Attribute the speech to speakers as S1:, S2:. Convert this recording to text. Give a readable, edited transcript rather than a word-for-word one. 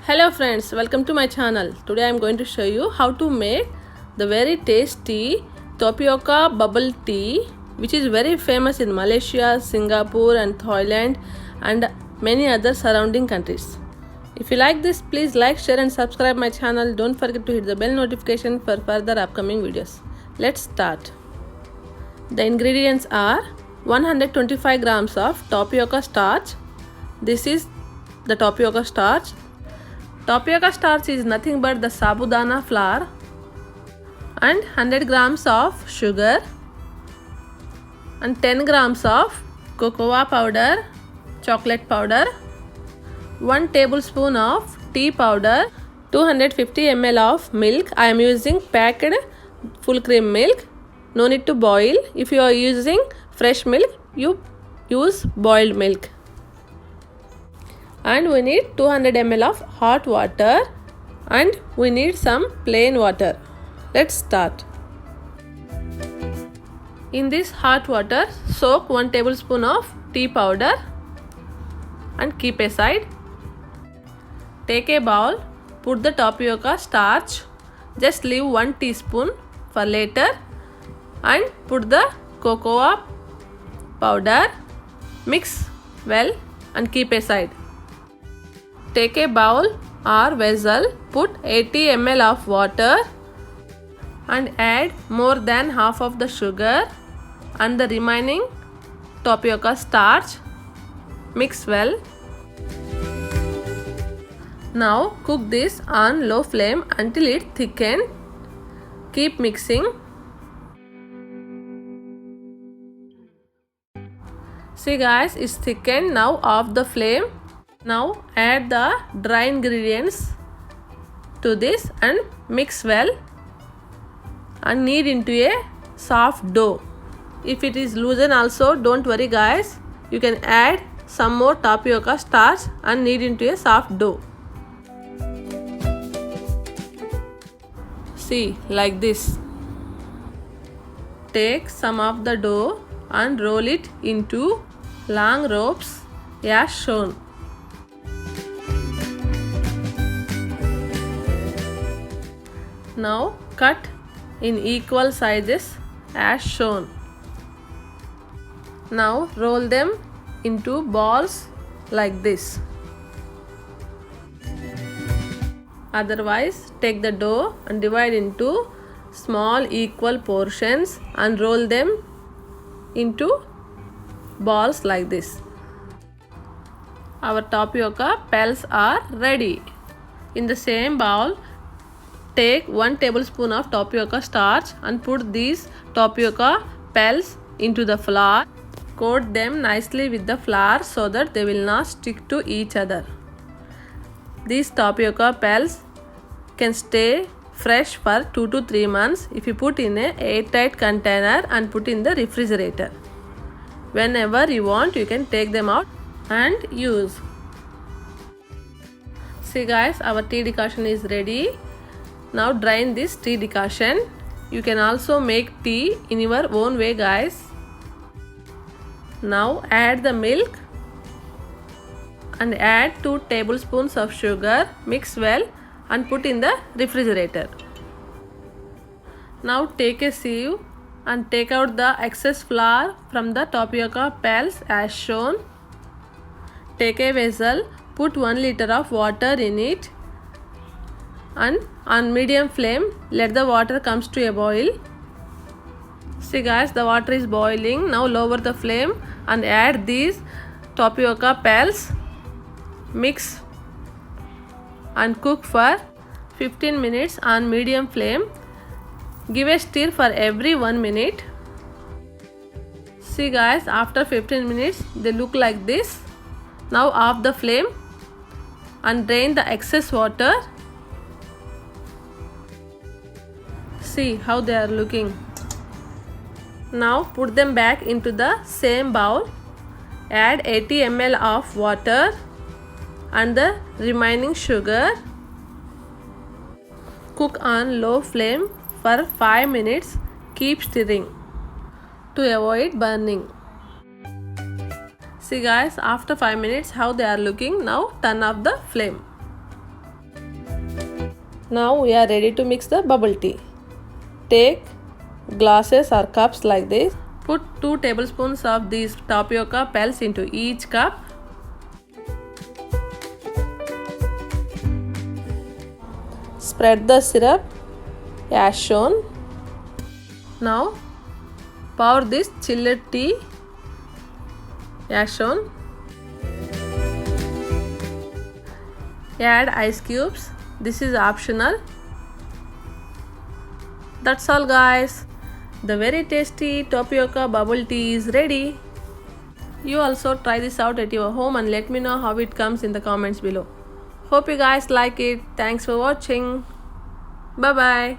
S1: Hello friends, welcome to my channel. Today I am going to show you how to make the very tasty tapioca bubble tea, which is very famous in Malaysia, Singapore and Thailand and many other surrounding countries. If you like this, please like, share and subscribe my channel. Don't forget to hit the bell notification for further upcoming videos. Let's start. The ingredients are 125 grams of tapioca starch. This is the tapioca starch. Tapioca starch is nothing but the sabudana flour and 100 grams of sugar and 10 grams of cocoa powder, chocolate powder, 1 tablespoon of tea powder, 250 ml of milk. I am using packed full cream milk. No need to boil. If you are using fresh milk, you use boiled milk. And we need 200 ml of hot water and we need some plain water. Let's start. In this hot water, soak 1 tablespoon of tea powder and keep aside. Take a bowl, put the tapioca starch, just leave 1 teaspoon for later and put the cocoa powder, mix well and keep aside. Take a bowl or vessel, put 80 ml of water and add more than half of the sugar and the remaining tapioca starch. Mix well. Now cook this on low flame until it thickens. Keep mixing. See guys, it's thickened. Now off the flame. Now add the dry ingredients to this and mix well and knead into a soft dough. If it is loosened also, don't worry guys. You can add some more tapioca starch and knead into a soft dough. See, like this. Take some of the dough and roll it into long ropes as shown. Now cut in equal sizes as shown. Now roll them into balls like this. Otherwise, take the dough and divide into small equal portions and roll them into balls like this. Our tapioca pells are ready. In the same bowl, take 1 tablespoon of tapioca starch and put these tapioca pells into the flour. Coat them nicely with the flour so that they will not stick to each other. These tapioca pells can stay fresh for 2 to 3 months if you put in an airtight container and put in the refrigerator. Whenever you want, you can take them out and use. See guys, our tea decoction is ready. Now drain this tea decoction. You can also make tea in your own way guys. Now add the milk and add 2 tablespoons of sugar. Mix well and put in the refrigerator. Now take a sieve and take out the excess flour from the tapioca pells as shown. Take a vessel, put 1 liter of water in it and on medium flame let the water comes to a boil. See guys, the water is boiling. Now lower the flame and add these tapioca pells. Mix and cook for 15 minutes on medium flame. Give a stir for every 1 minute. See guys, after 15 minutes they look like this. Now off the flame and drain the excess water. See how they are looking. Now put them back into the same bowl. Add 80 ml of water and the remaining sugar. Cook on low flame for 5 minutes. Keep stirring to avoid burning. See guys, after 5 minutes how they are looking. Now turn off the flame. Now we are ready to mix the bubble tea. Take glasses or cups like this. Put 2 tablespoons of these tapioca pells into each cup. Spread the syrup as shown. Now pour this chilled tea as shown. Add ice cubes. This is optional. That's all, guys. The very tasty tapioca bubble tea is ready. You also try this out at your home and let me know how it comes in the comments below. Hope you guys like it. Thanks for watching. Bye bye.